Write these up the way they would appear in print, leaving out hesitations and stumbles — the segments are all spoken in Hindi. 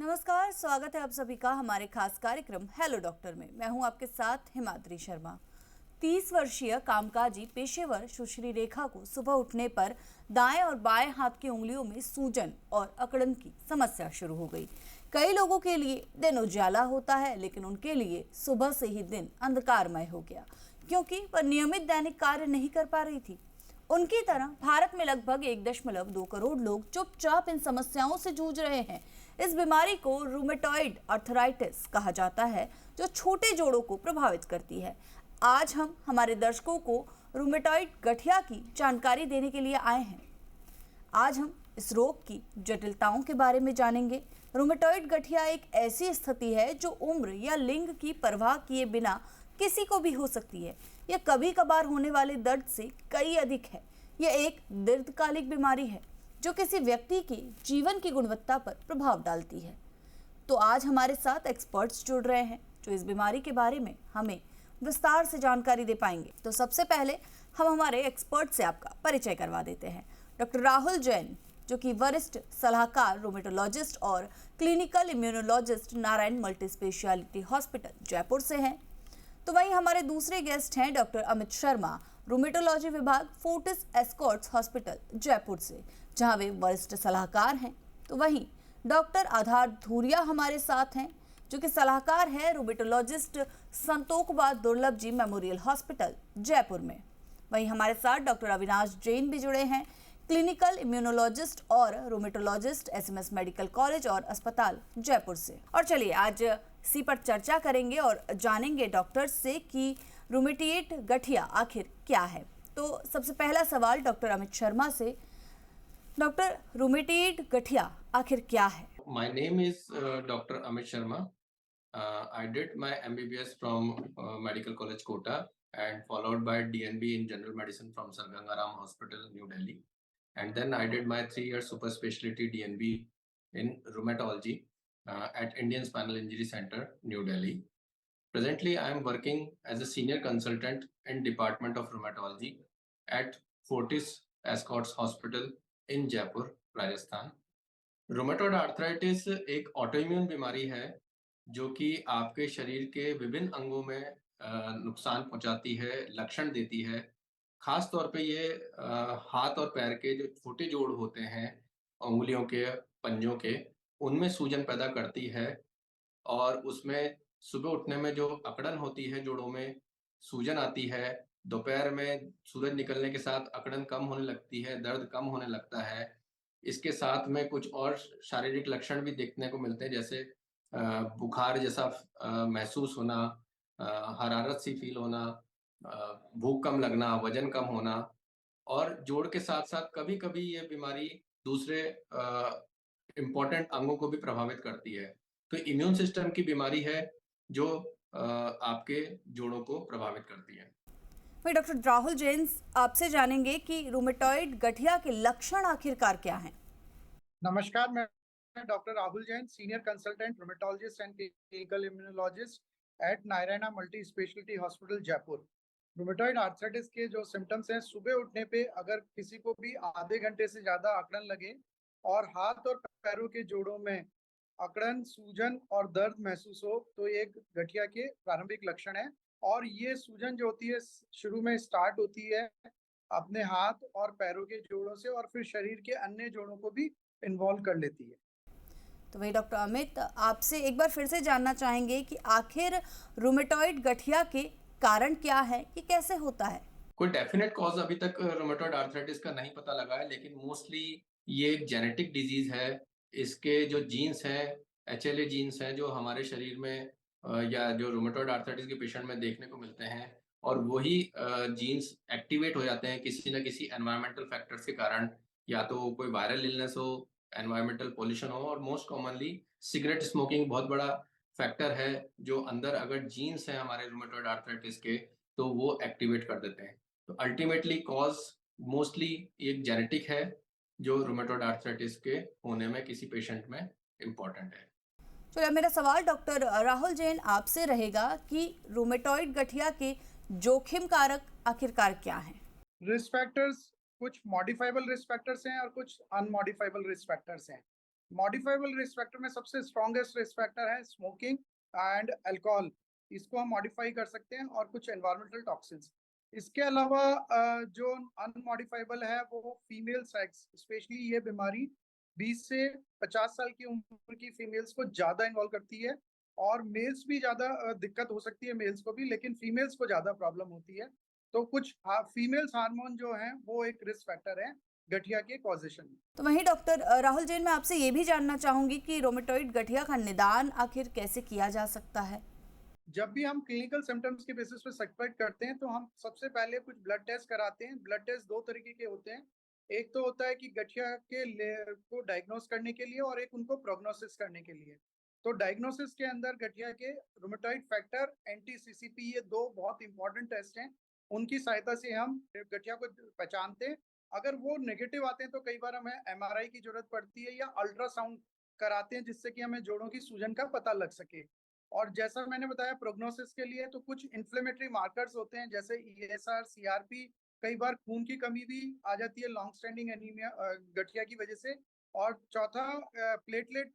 नमस्कार, स्वागत है आप सभी का हमारे खास कार्यक्रम हेलो डॉक्टर में। मैं हूं आपके साथ हिमाद्री शर्मा। 30 वर्षीय कामकाजी पेशेवर सुश्री रेखा को सुबह उठने पर दाएं और बाएं हाथ की उंगलियों में सूजन और अकड़न की समस्या शुरू हो गई। कई लोगों के लिए दिन उजाला होता है, लेकिन उनके लिए सुबह से ही दिन अंधकारमय हो गया, क्योंकि वह नियमित दैनिक कार्य नहीं कर पा रही थी। उनकी तरह भारत में लगभग 1.2 करोड़ लोग चुपचाप इन समस्याओं से जूझ रहे हैं। इस बीमारी को रूमेटॉइड आर्थराइटिस कहा जाता है, जो छोटे जोड़ों को प्रभावित करती है। आज हम हमारे दर्शकों को रूमेटॉइड गठिया की जानकारी देने के लिए आए हैं। आज हम इस रोग की जटिलताओं के बारे में जानेंगे। रूमेटॉइड गठिया एक ऐसी स्थिति है जो उम्र या लिंग की परवाह किए बिना किसी को भी हो सकती है। यह कभी कभार होने वाले दर्द से कई अधिक है। यह एक दीर्घकालिक बीमारी है जो किसी व्यक्ति के जीवन की गुणवत्ता पर प्रभाव डालती है। तो आज हमारे साथ एक्सपर्ट्स जुड़ रहे हैं जो इस बीमारी के बारे में हमें विस्तार से जानकारी दे पाएंगे। तो सबसे पहले हम हमारे एक्सपर्ट से आपका परिचय करवा देते हैं। डॉक्टर राहुल जैन, जो कि वरिष्ठ सलाहकार रोमेटोलॉजिस्ट और clinical immunologist Narayan multi speciality hospital Jaipur से हैं। तो वहीं हमारे दूसरे गेस्ट हैं डॉक्टर अमित शर्मा, रूमेटोलॉजी विभाग फोर्टिस एस्कॉर्ट्स हॉस्पिटल जयपुर से, जहां वे वरिष्ठ सलाहकार हैं। तो वहीं डॉक्टर आधार धूरिया हमारे साथ हैं, जो कि सलाहकार है रूमेटोलॉजिस्ट संतोकबा दुर्लभ जी मेमोरियल हॉस्पिटल जयपुर में। वहीं हमारे साथ डॉक्टर अविनाश जैन भी जुड़े हैं, क्लिनिकल इम्यूनोलॉजिस्ट और रूमेटोलॉजिस्ट एसएमएस मेडिकल कॉलेज और अस्पताल जयपुर से। और चलिए आज इसी पर चर्चा करेंगे और जानेंगे डॉक्टर से कि रूमेटॉइड गठिया आखिर क्या है। तो सबसे पहला सवाल डॉक्टर अमित शर्मा से। डॉक्टर, रूमेटॉइड गठिया आखिर क्या है? My name is Dr. Amit Sharma. I did my MBBS from Medical College Kota and followed by DNB in General Medicine from Sir Gangaram Hospital, New Delhi. And then I did my 3-year super specialty DNB in rheumatology at Indian Spinal Injury Center, New Delhi. Presently, I am working as a senior consultant in Department of Rheumatology at Fortis Escorts Hospital in Jaipur, Rajasthan. Rheumatoid arthritis एक ऑटोइम्यून बीमारी है जो कि आपके शरीर के विभिन्न अंगों में नुकसान पहुंचाती है, लक्षण देती है। खास तौर पे ये हाथ और पैर के जो छोटे जोड़ होते हैं, उंगलियों के, पंजों के, उनमें सूजन पैदा करती है और उसमें सुबह उठने में जो अकड़न होती है, जोड़ों में सूजन आती है। दोपहर में सूरज निकलने के साथ अकड़न कम होने लगती है, दर्द कम होने लगता है। इसके साथ में कुछ और शारीरिक लक्षण भी देखने को मिलते हैं, जैसे बुखार जैसा महसूस होना, हरारत सी फील होना, भूख कम लगना, वजन कम होना। और जोड़ के साथ-साथ कभी-कभी ये बीमारी दूसरे इम्पोर्टेंट अंगों को भी प्रभावित करती है। तो इम्यून सिस्टम की बीमारी है जो आपके जोड़ों को प्रभावित करती है। वही डॉक्टर राहुल जैन, आपसे जानेंगे कि रूमेटॉइड गठिया के लक्षण आखिरकार क्या हैं? नमस्कार, मैं doctor Rahul Jain, senior consultant rheumatologist and clinical immunologist at Narayana multi speciality hospital Jaipur. Rheumatoid arthritis के जो सिम्टम्स हैं, सुबह उठने पे अगर किसी को भी आधे घंटे से ज़्यादा अकड़न लगे और हाथ और पैरों के जोड़ों में अकड़न, सूजन और दर्द महसूस हो, तो ये गठिया के प्रारंभिक लक्षण है। और ये सूजन जो होती है शुरू में स्टार्ट होती है अपने हाथ और पैरों के जोड़ों से और फिर शरीर के अन्य जोड़ों को भी इन्वॉल्व कर लेती है। तो वही डॉक्टर अमित, आपसे एक बार फिर से जानना चाहेंगे कि आखिर रूमेटॉइड गठिया के कारण क्या है, कि कैसे होता है? कोई डेफिनेट कॉज अभी तक रूमेटॉइड आर्थराइटिस का नहीं पता लगा है, लेकिन मोस्टली ये एक जेनेटिक डिजीज है। इसके जो जीन्स हैं, एचएलए जीन्स हैं, जो हमारे शरीर में या जो रूमेटॉइड आर्थराइटिस के पेशेंट में देखने को मिलते हैं, और वही जीन्स एक्टिवेट हो जाते हैं किसी न किसी एनवायरमेंटल फैक्टर्स के कारण। या तो कोई वायरल इलनेस हो, एनवायरमेंटल पॉल्यूशन हो, और मोस्ट कॉमनली सिगरेट स्मोकिंग बहुत बड़ा फैक्टर है, जो अंदर अगर जीन्स हैं हमारे रूमेटॉइड आर्थराइटिस के, तो वो एक्टिवेट कर देते हैं। तो अल्टीमेटली कॉज मोस्टली एक जेनेटिक है, जो रूमेटॉइड आर्थराइटिस के होने में किसी पेशेंट में इम्पोर्टेंट है। चलिए, मेरा सवाल डॉक्टर राहुल जैन आपसे रहेगा कि रूमेटॉइड गठिया के जोखिम कारक आखिरकार क्या हैं? रिस्क फैक्टर्स कुछ मॉडिफाइबल रिस्क फैक्टर्स हैं और कुछ अनमॉडिफाइबल रिस्क फैक्टर्स हैं। मॉडिफाइबल रिस्क फैक्टर में सबसे स्ट्रॉन्गेस्ट रिस्क फैक्टर है स्मोकिंग एंड अल्कोहल। इसको हम मॉडिफाई कर सकते हैं, और कुछ एनवायरमेंटल टॉक्सिन्स। इसके अलावा जो अनमॉडिफाइबल है वो फीमेल सेक्स, स्पेशली ये बीमारी 20 से 50 साल की उम्र की फीमेल्स को ज्यादा इन्वॉल्व करती है, और मेल्स भी ज्यादा दिक्कत हो सकती है मेल्स को भी, लेकिन फीमेल्स को ज्यादा प्रॉब्लम होती है। तो कुछ फीमेल्स हार्मोन जो हैं वो एक रिस्क फैक्टर है गठिया के कॉजेशन में। तो वहीं डॉक्टर राहुल जैन, मैं आपसे ये भी जानना चाहूंगी कि रोमेटॉइड गठिया का निदान आखिर कैसे किया जा सकता है। जब भी हम क्लिनिकल सिम्टम्स के बेसिस पे सस्पेक्ट करते हैं तो हम सबसे पहले कुछ ब्लड टेस्ट कराते हैं। ब्लड टेस्ट दो तरीके के होते हैं। एक तो होता है कि गठिया के को डायग्नोस करने के लिए, और एक उनको प्रोग्नोसिस करने के लिए। तो डायग्नोसिस के अंदर गठिया के रूमेटॉइड फैक्टर, एंटी-सीसीपी, ये दो बहुत इंपॉर्टेंट टेस्ट हैं। उनकी सहायता से हम गठिया को पहचानते हैं। अगर वो नेगेटिव आते हैं तो कई बार हमें एमआरआई की जरूरत पड़ती है, या अल्ट्रासाउंड कराते हैं, जिससे कि हमें जोड़ों की सूजन का पता लग सके। और जैसा मैंने बताया प्रोग्नोसिस के लिए तो कुछ इन्फ्लेमेटरी मार्कर्स होते हैं, जैसे ईएसआर, सीआरपी। कई बार खून की कमी भी आ जाती है लॉन्ग स्टैंडिंग एनीमिया गठिया की वजह से। और चौथा, प्लेटलेट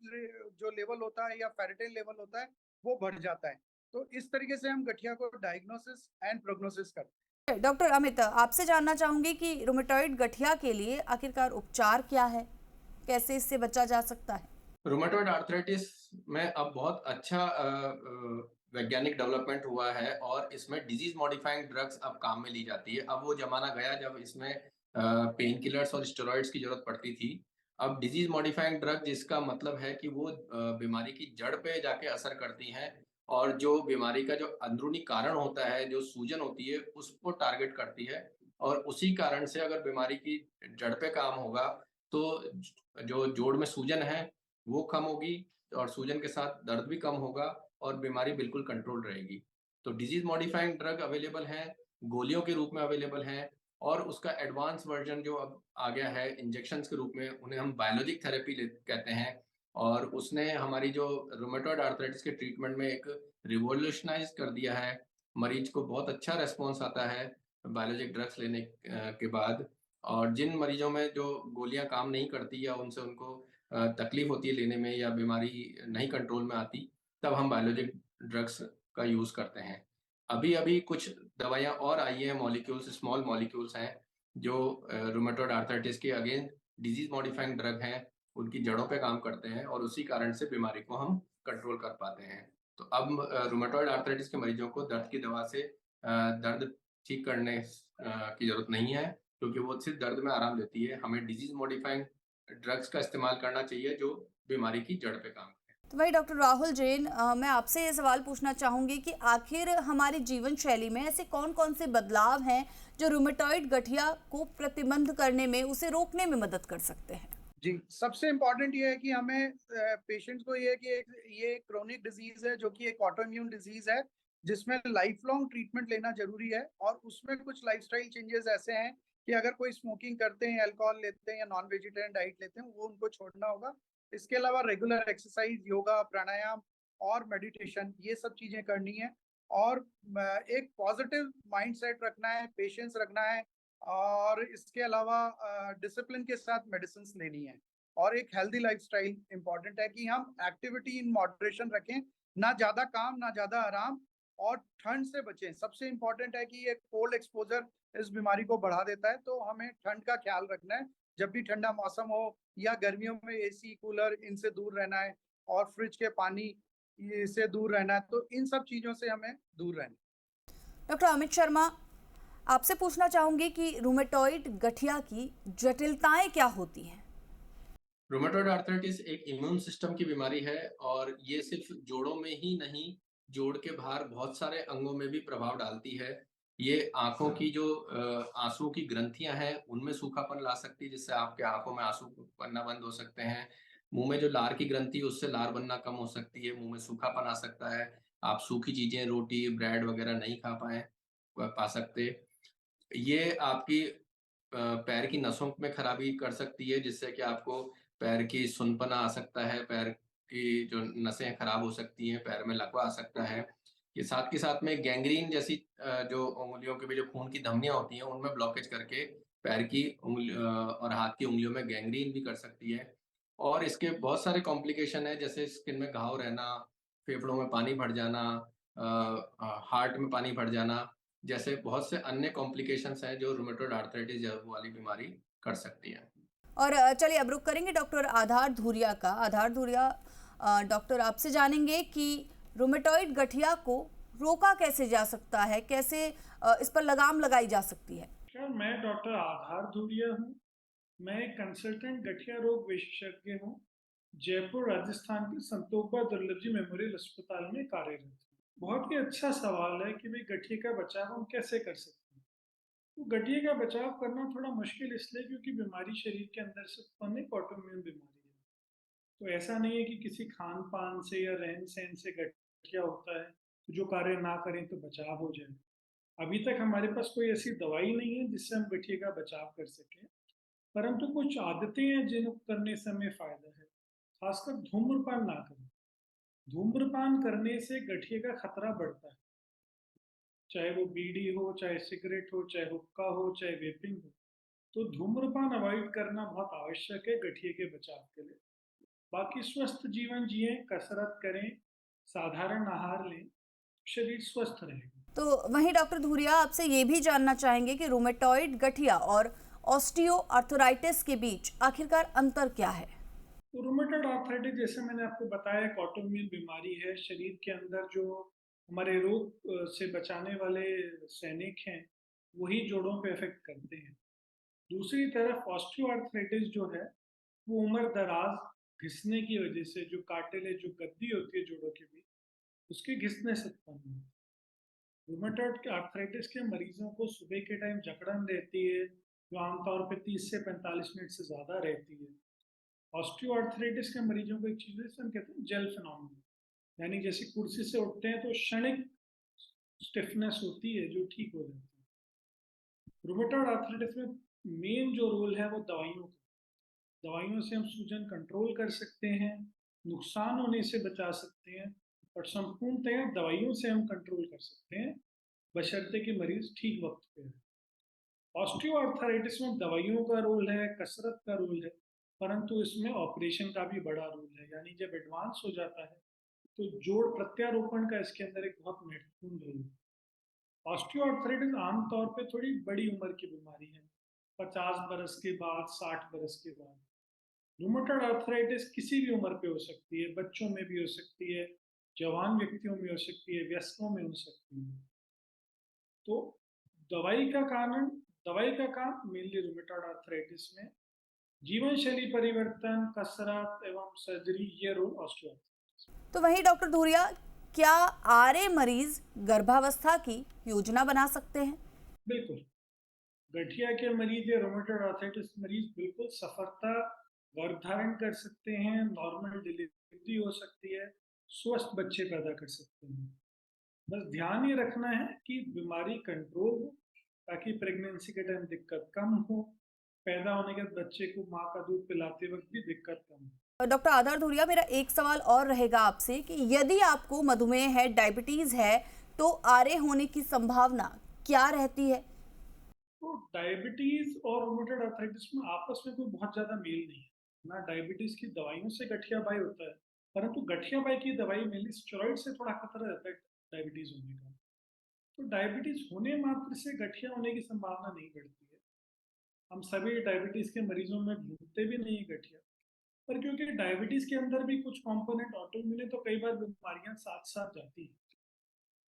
जो लेवल होता है या फेरिटिन लेवल होता है वो बढ़ जाता है। तो इस तरीके से हम गठिया को डायग्नोसिस एंड प्रोग्नोसिस करते हैं। डॉक्टर अमित, आपसे जानना चाहूंगी कि रोमेटॉइड गठिया के लिए आखिरकार उपचार क्या है, कैसे इससे बचा जा सकता है। रूमेटॉइड आर्थराइटिस में अब बहुत अच्छा वैज्ञानिक डेवलपमेंट हुआ है, और इसमें डिजीज मॉडिफाइंग ड्रग्स अब काम में ली जाती है। अब वो जमाना गया जब इसमें पेन किलर्स और स्टेरॉइड्स की जरूरत पड़ती थी। अब डिजीज मॉडिफाइंग ड्रग, जिसका मतलब है कि वो बीमारी की जड़ पे जाके असर करती हैं, और जो बीमारी का जो अंदरूनी कारण होता है, जो सूजन होती है, उसको टारगेट करती है। और उसी कारण से अगर बीमारी की जड़ पे काम होगा तो जो जोड़ में सूजन है वो कम होगी, और सूजन के साथ दर्द भी कम होगा, और बीमारी बिल्कुल कंट्रोल रहेगी। तो डिजीज मॉडिफाइंग ड्रग अवेलेबल हैं, गोलियों के रूप में अवेलेबल हैं, और उसका एडवांस वर्जन जो अब आ गया है इंजेक्शंस के रूप में, उन्हें हम बायोलॉजिक थेरेपी कहते हैं। और उसने हमारी जो रूमेटॉइड आर्थराइटिस के ट्रीटमेंट में एक रिवॉल्यूशनाइज कर दिया है। मरीज को बहुत अच्छा रेस्पॉन्स आता है बायोलॉजिक ड्रग्स लेने के बाद। और जिन मरीजों में जो गोलियां काम नहीं करती, या उनसे उनको तकलीफ होती है लेने में, या बीमारी नहीं कंट्रोल में आती, तब हम बायोलॉजिक ड्रग्स का यूज़ करते हैं। अभी-अभी कुछ दवाइयाँ और आई हैं, मॉलिक्यूल्स, स्मॉल मॉलिक्यूल्स हैं, जो रूमेटॉइड आर्थराइटिस के अगेंस्ट डिजीज़ मॉडिफाइंग ड्रग हैं, उनकी जड़ों पे काम करते हैं, और उसी कारण से बीमारी को हम कंट्रोल कर पाते हैं। तो अब रूमेटॉइड आर्थराइटिस के मरीजों को दर्द की दवा से दर्द ठीक करने की ज़रूरत नहीं है, क्योंकि वो सिर्फ़ दर्द में आराम देती है। हमें डिजीज़ मॉडिफाइंग ड्रग्स का इस्तेमाल करना चाहिए जो बीमारी की जड़ पे काम करे। तो वही डॉक्टर राहुल जैन, मैं आपसे ये सवाल पूछना चाहूंगी कि आखिर हमारी जीवन शैली में ऐसे कौन कौन से बदलाव हैं जो रूमेटॉइड गठिया को प्रतिबंध करने में, उसे रोकने में मदद कर सकते हैं। जी, सबसे इम्पोर्टेंट ये है कि हमें पेशेंट्स को ये क्रोनिक डिजीज है, जो कि एक ऑटोइम्यून डिजीज है, जिसमें लाइफ लॉन्ग ट्रीटमेंट लेना जरूरी है। और उसमें कुछ लाइफस्टाइल चेंजेस ऐसे हैं कि अगर कोई स्मोकिंग करते हैं, अल्कोहल लेते हैं, या नॉन वेजिटेरियन डाइट लेते हैं, वो उनको छोड़ना होगा। इसके अलावा रेगुलर एक्सरसाइज, योगा, प्राणायाम और मेडिटेशन, ये सब चीजें करनी है। और एक पॉजिटिव माइंडसेट रखना है, पेशेंस रखना है, और इसके अलावा डिसिप्लिन के साथ मेडिसिन लेनी है। और एक हेल्दी लाइफस्टाइल इंपॉर्टेंट है कि हम एक्टिविटी इन मॉडरेशन रखें, ना ज्यादा काम ना ज्यादा आराम, और ठंड से बचें। सबसे इंपॉर्टेंट है कि ये कोल्ड एक्सपोजर इस बीमारी को बढ़ा देता है, तो हमें ठंड का ख्याल रखना है। जब भी ठंडा मौसम हो या गर्मियों में एसी, कूलर, इनसे दूर रहना है, और फ्रिज के पानी से दूर रहना है। तो इन सब चीजों से हमें दूर रहना है। डॉक्टर अमित शर्मा, आपसे पूछना चाहूंगी कि रूमेटॉइड गठिया की जटिलताएं क्या होती हैं। रूमेटॉइड आर्थराइटिस एक इम्यून सिस्टम की बीमारी है, और ये सिर्फ जोड़ों में ही नहीं, जोड़ के बाहर बहुत सारे अंगों में भी प्रभाव डालती है। ये आंखों की जो आंसू की ग्रंथियां हैं, उनमें सूखापन ला सकती है, जिससे आपके आंखों में आंसू बनना बंद हो सकते हैं। मुंह में जो लार की ग्रंथि है, उससे लार बनना कम हो सकती है, मुंह में सूखापन आ सकता है। आप सूखी चीजें, रोटी, ब्रेड वगैरह नहीं खा पा सकते। ये आपकी पैर की नसों में खराबी कर सकती है, जिससे कि आपको पैर की सुनपना आ सकता है, पैर की जो नसें खराब हो सकती हैं, पैर में लकवा आ सकता है। ये साथ के साथ में गैंग्रीन जैसी जो उँगलियों के भी जो खून की धमनियाँ होती हैं, उनमें ब्लॉकेज करके पैर की और हाथ की उँगलियों में गैंग्रीन भी कर सकती है। और इसके बहुत सारे कॉम्प्लिकेशन है, जैसे स्किन में घाव रहना, फेफड़ों में पानी भर जाना, हार्ट में पानी भर जाना, जैसे बहुत से अन्य कॉम्प्लिकेशंस हैं जो रूमेटॉइड आर्थराइटिस वाली बीमारी कर सकती है। और चलिए अब रुक करेंगे डॉक्टर आधार धुरिया का। आधार धुरिया, डॉक्टर आपसे जानेंगे कि रूमेटॉइड गठिया को रोका कैसे जा सकता है, कैसे इस पर लगाम लगाई जा सकती है। सर, मैं डॉक्टर आधार धुरिया हूँ। मैं एक कंसल्टेंट गठिया रोग विशेषज्ञ हूँ। जयपुर राजस्थान के संतोखबा दुर्लभ जी मेमोरियल अस्पताल में कार्यरत हूँ। बहुत ही अच्छा सवाल है कि भाई गठिया का बचाव हम कैसे कर सकते हैं। तो गठिया का बचाव करना थोड़ा मुश्किल इसलिए क्योंकि बीमारी शरीर के अंदर से उत्पन्न एक ऑटोइम्यून बीमारी है। तो ऐसा नहीं है कि किसी खान पान से या रहन सहन से गठिया होता है तो जो कार्य ना करें तो बचाव हो जाए। अभी तक हमारे पास कोई ऐसी दवाई नहीं है जिससे हम गठिया का बचाव कर सकें, परंतु कुछ आदतें हैं जिनको करने से हमें फायदा है। खासकर धूम्रपान ना करें। धूम्रपान करने से गठिया का खतरा बढ़ता है, चाहे वो बीड़ी हो, चाहे सिगरेट हो, चाहे हुक्का हो, चाहे वेपिंग हो। तो धूम्रपान अवॉइड करना बहुत आवश्यक है गठिया के बचाव के लिए। बाकी स्वस्थ जीवन जिए, कसरत करें, साधारण आहार लें, शरीर स्वस्थ रहेगा। तो वहीं डॉक्टर धुरिया आपसे ये भी जानना चाहेंगे कि रूमेटॉइड गठिया और ऑस्टियो आर्थराइटिस के बीच आखिरकार अंतर क्या है। तो रूमेटॉइड आर्थराइटिस जैसे मैंने आपको बताया एक ऑटोइम्यून बीमारी है। शरीर के अंदर जो हमारे रोग से बचाने वाले सैनिक हैं वही जोड़ों पे इफेक्ट करते हैं। दूसरी तरफ ऑस्टियो आर्थराइटिस जो है वो उम्र दराज घिसने की वजह से, जो कार्टिलेज जो गद्दी होती है जोड़ों के बीच, उसके घिसने से उत्पन्न होती है। रूमेटॉइड आर्थराइटिस के मरीजों को सुबह के टाइम जकड़न रहती है जो आमतौर पर 30 से 45 मिनट से ज़्यादा रहती है। ऑस्टियोआर्थराइटिस के मरीजों को एक चीज है हम कहते हैं जेल फिनोमेनन, यानी जैसे कुर्सी से उठते हैं तो क्षणिक स्टिफनेस होती है जो ठीक हो जाती है। रूमेटॉइड आर्थराइटिस में मेन जो रोल है वो दवाइयों का। दवाइयों से हम सूजन कंट्रोल कर सकते हैं, नुकसान होने से बचा सकते हैं, और संपूर्णतया दवाइयों से हम कंट्रोल कर सकते हैं बशर्ते कि मरीज ठीक वक्त पे है। ऑस्टियोआर्थराइटिस में दवाइयों का रोल है, कसरत का रोल है, परंतु इसमें ऑपरेशन का भी बड़ा रोल है। यानी जब एडवांस हो जाता है तो जोड़ प्रत्यारोपण का इसके अंदर एक बहुत महत्वपूर्ण रोल है। ऑस्टियोआर्थराइटिस आमतौर पे थोड़ी बड़ी उम्र की बीमारी है, 50 बरस के बाद, 60 बरस के बाद। रूमेटॉइड आर्थराइटिस किसी भी उम्र पे हो सकती है, बच्चों में भी हो सकती है, जवान व्यक्तियों में हो सकती है, वयस्कों में हो सकती है। तो दवाई का कारण, दवाई का काम मेनली रूमेटॉइड आर्थराइटिस में जीवन शैली परिवर्तन, कसरत एवं सर्जरी, ये रोल ऑस्टियोआर्थराइटिस। तो वहीं डॉक्टर धुरिया, क्या आरए मरीज गर्भावस्था की योजना बना सकते हैं। बिल्कुल, गठिया के मरीज या रूमेटॉइड आर्थराइटिस मरीज बिल्कुल सफलता गर्भ धारण कर सकते हैं, नॉर्मल डिलीवरी हो सकती है, स्वस्थ बच्चे पैदा कर सकते हैं। बस ध्यान ये रखना है कि बीमारी कंट्रोल हो ताकि प्रेगनेंसी के टाइम दिक्कत कम हो, पैदा होने के बाद बच्चे को माँ का दूध पिलाते वक्त भी दिक्कत कम हो। डॉक्टर आधार धुरिया, मेरा एक सवाल और रहेगा आपसे कि यदि आपको मधुमेह है, डायबिटीज है, तो आरए होने की संभावना क्या रहती है। तो डायबिटीज और रूमेटॉइड आर्थराइटिस में आपस में कोई बहुत ज्यादा मेल नहीं है ना। डायबिटीज की दवाइयों से गठिया बाई होता है, परंतु गठिया बाई की दवाई मेनली स्टेरॉइड से थोड़ा खतरा रहता है डायबिटीज होने का। तो डायबिटीज होने मात्र से गठिया होने की संभावना नहीं बढ़ती है। हम सभी डायबिटीज के मरीजों में ढूंढते भी नहीं है गठिया, पर क्योंकि डायबिटीज के अंदर भी कुछ कंपोनेंट ऑटोइम्यून है तो कई बार बीमारियां साथ साथ जाती हैं।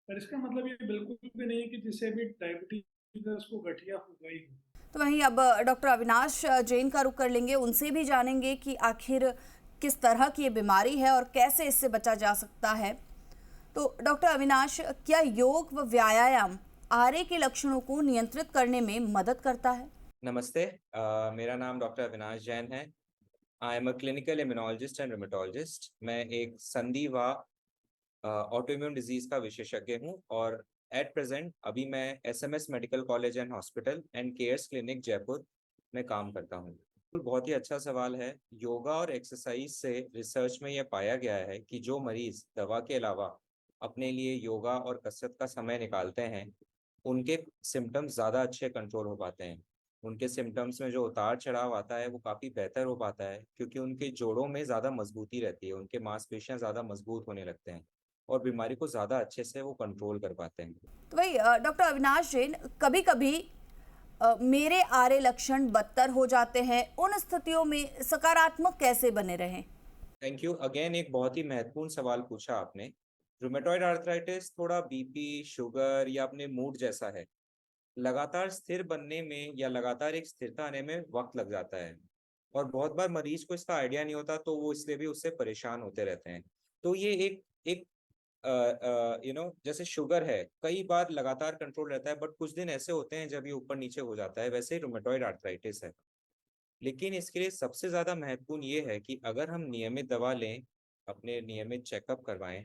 पर इसका मतलब ये बिल्कुल भी नहीं है कि जिसे भी डायबिटीज है उसको गठिया होगा ही होगा। तो वहीं अब डॉक्टर अविनाश जैन का रुख कर लेंगे, उनसे भी जानेंगे कि आखिर किस तरह की ये बीमारी है और कैसे इससे बचा जा सकता है। तो डॉक्टर अविनाश, क्या योग व व्यायाम आरए के लक्षणों को नियंत्रित करने में मदद करता है। नमस्ते, मेरा नाम डॉक्टर अविनाश जैन है। I am a clinical immunologist and rheumatologist. मैं एक संधिवा ऑटोइम्यून डिजीज का विशेषज्ञ हूँ और एट प्रेजेंट अभी मैं SMS medical college and hospital and cares clinic Jaipur में काम करता हूँ। बहुत ही अच्छा सवाल है। योगा और एक्सरसाइज से रिसर्च में यह पाया गया है कि जो मरीज दवा के अलावा अपने लिए योगा और कसरत का समय निकालते हैं उनके सिम्टम्स ज़्यादा अच्छे कंट्रोल हो पाते हैं। उनके सिम्टम्स में जो उतार चढ़ाव आता है वो काफ़ी बेहतर हो पाता है, क्योंकि उनके जोड़ों में ज़्यादा मजबूती रहती है, उनके मांसपेशियां ज़्यादा मजबूत होने लगते हैं और बीमारी को ज़्यादा अच्छे से वो कंट्रोल कर पाते हैं। तो वही डॉक्टर अविनाश जैन, कभी कभी मेरे आरे लक्षण बदतर हो जाते हैं, उन स्थितियों में सकारात्मक कैसे बने रहें? थैंक यू अगेन, एक बहुत ही महत्वपूर्ण सवाल पूछा आपने। रूमेटॉइड आर्थराइटिस थोड़ा बीपी, शुगर या अपने मूड जैसा है। लगातार स्थिर बनने में या लगातार एक स्थिरता आने में वक्त लग जाता है और बहुत बार मरीज को इसका आइडिया नहीं होता, तो वो इसलिए भी उससे परेशान होते रहते हैं। तो ये एक एक जैसे शुगर है, कई बार लगातार कंट्रोल रहता है, बट कुछ दिन ऐसे होते हैं जब ये ऊपर नीचे हो जाता है, वैसे ही रूमेटॉइड आर्थराइटिस है। लेकिन इसके लिए सबसे ज़्यादा महत्वपूर्ण ये है कि अगर हम नियमित दवा लें, अपने नियमित चेकअप करवाएं,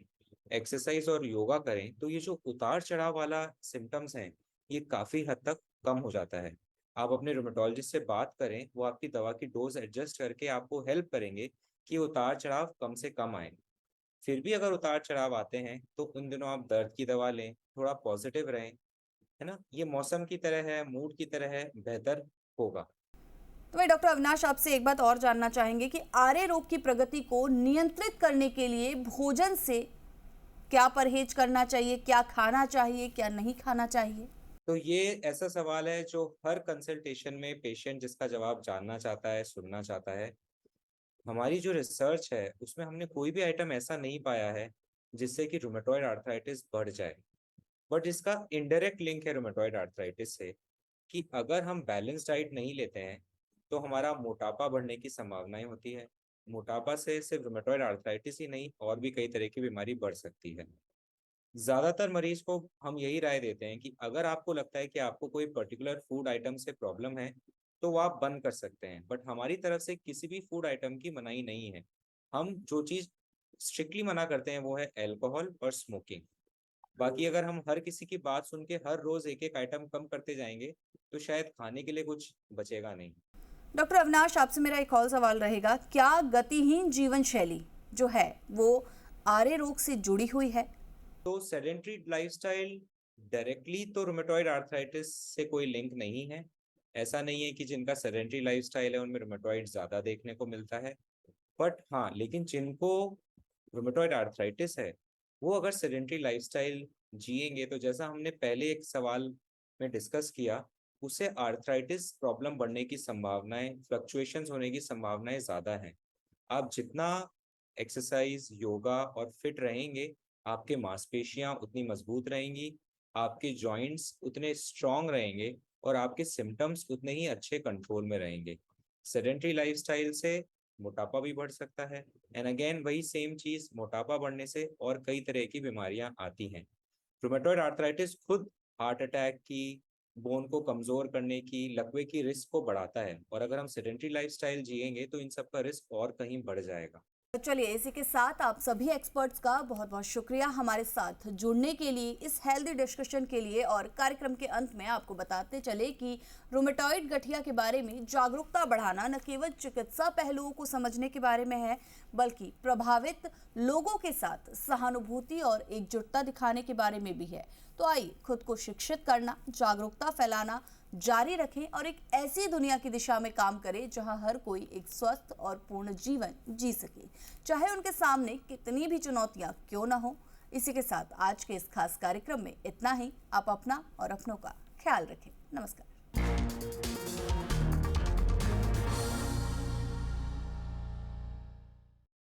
एक्सरसाइज और योगा करें, तो ये जो उतार चढ़ाव वाला सिम्टम्स हैं, ये काफ़ी हद तक कम हो जाता है। आप अपने रूमेटोलॉजिस्ट से बात करें, वो आपकी दवा की डोज एडजस्ट करके आपको हेल्प करेंगे कि उतार चढ़ाव कम से कम आए। फिर भी अगर उतार चढ़ाव आते हैं, तो उन दिनों आप दर्द की दवा लें, थोड़ा पॉजिटिव रहें, है ना? ये मौसम की तरह है, मूड की तरह है, बेहतर होगा। तो मैं डॉक्टर अविनाश आपसे एक बात और जानना चाहेंगे कि आरे रोग की प्रगति को नियंत्रित करने के लिए भोजन से क्या परहेज करना चाहिए, क्या खाना चाहिए, क्या नहीं खाना चाहिए? तो ये ऐसा सवाल है जो हर कंसल्टेशन में पेशेंट जिसका जवाब जानना चाहता है, सुनना चाहता है। हमारी जो रिसर्च है, उसमें हमने कोई भी आइटम ऐसा नहीं पाया है जिससे कि रूमेटॉइड आर्थराइटिस बढ़ जाए। बट इसका इनडायरेक्ट लिंक है रूमेटॉइड आर्थराइटिस से, कि अगर हम बैलेंस डाइट नहीं लेते हैं, तो हमारा मोटापा बढ़ने की संभावनाएं होती है। मोटापा से सिर्फ रूमेटॉइड आर्थराइटिस ही नहीं, और भी कई तरह की बीमारी बढ़ सकती है। ज़्यादातर मरीज को हम यही राय देते हैं कि अगर आपको लगता है कि आपको कोई पर्टिकुलर फूड आइटम से प्रॉब्लम है, तो वो आप बंद कर सकते हैं। बट हमारी तरफ से किसी भी फूड आइटम की मनाही नहीं है। हम जो चीज़ स्ट्रिक्टली मना करते हैं वो है अल्कोहल और स्मोकिंग। बाकी अगर हम हर किसी की बात सुन के हर रोज एक एक आइटम कम करते जाएंगे, तो शायद खाने के लिए कुछ बचेगा नहीं। डॉक्टर अविनाश, आपसे मेरा एक और सवाल रहेगा, क्या गतिहीन जीवन शैली जो है वो आरे रोग से जुड़ी हुई है? तो सेडेंट्री लाइफस्टाइल डायरेक्टली तो रूमेटॉइड आर्थराइटिस से कोई लिंक नहीं है। ऐसा नहीं है कि जिनका सेडेंट्री लाइफस्टाइल है उनमें रूमेटॉइड ज़्यादा देखने को मिलता है। बट हाँ, लेकिन जिनको रूमेटॉइड आर्थराइटिस है, वो अगर सेडेंट्री लाइफस्टाइल जिएंगे, तो जैसा हमने पहले एक सवाल में डिस्कस किया, उससे आर्थराइटिस प्रॉब्लम बढ़ने की संभावनाएं, फ्लक्चुएशंस होने की संभावनाएं ज़्यादा हैं। आप जितना एक्सरसाइज, योगा और फिट रहेंगे, आपके मांसपेशियां उतनी मजबूत रहेंगी, आपके जॉइंट्स उतने स्ट्रांग रहेंगे और आपके सिम्टम्स उतने ही अच्छे कंट्रोल में रहेंगे। सेडेंट्री लाइफस्टाइल से मोटापा भी बढ़ सकता है, एंड अगेन वही सेम चीज, मोटापा बढ़ने से और कई तरह की बीमारियां आती हैं। रूमेटॉइड आर्थराइटिस खुद हार्ट अटैक की, बोन को कमजोर करने की, लकवे की रिस्क को बढ़ाता है, और अगर हम सेडेंट्री लाइफस्टाइल जिएंगे तो इन सब का रिस्क और कहीं बढ़ जाएगा। तो चलिए, इसी के साथ आप सभी एक्सपर्ट्स का बहुत बहुत शुक्रिया हमारे साथ जुड़ने के लिए, इस हेल्दी डिस्कशन के लिए। और कार्यक्रम के अंत में आपको बताते चले कि रूमेटॉइड गठिया के बारे में जागरूकता बढ़ाना न केवल चिकित्सा पहलुओं को समझने के बारे में है, बल्कि प्रभावित लोगों के साथ सहानुभूति और एकजुटता दिखाने के बारे में भी है। तो आइए खुद को शिक्षित करना, जागरूकता फैलाना जारी रखें और एक ऐसी दुनिया की दिशा में काम करें जहां हर कोई एक स्वस्थ और पूर्ण जीवन जी सके, चाहे उनके सामने कितनी भी चुनौतियां क्यों ना हो। इसी के साथ आज के इस खास कार्यक्रम में इतना ही। आप अपना और अपनों का ख्याल रखें। नमस्कार।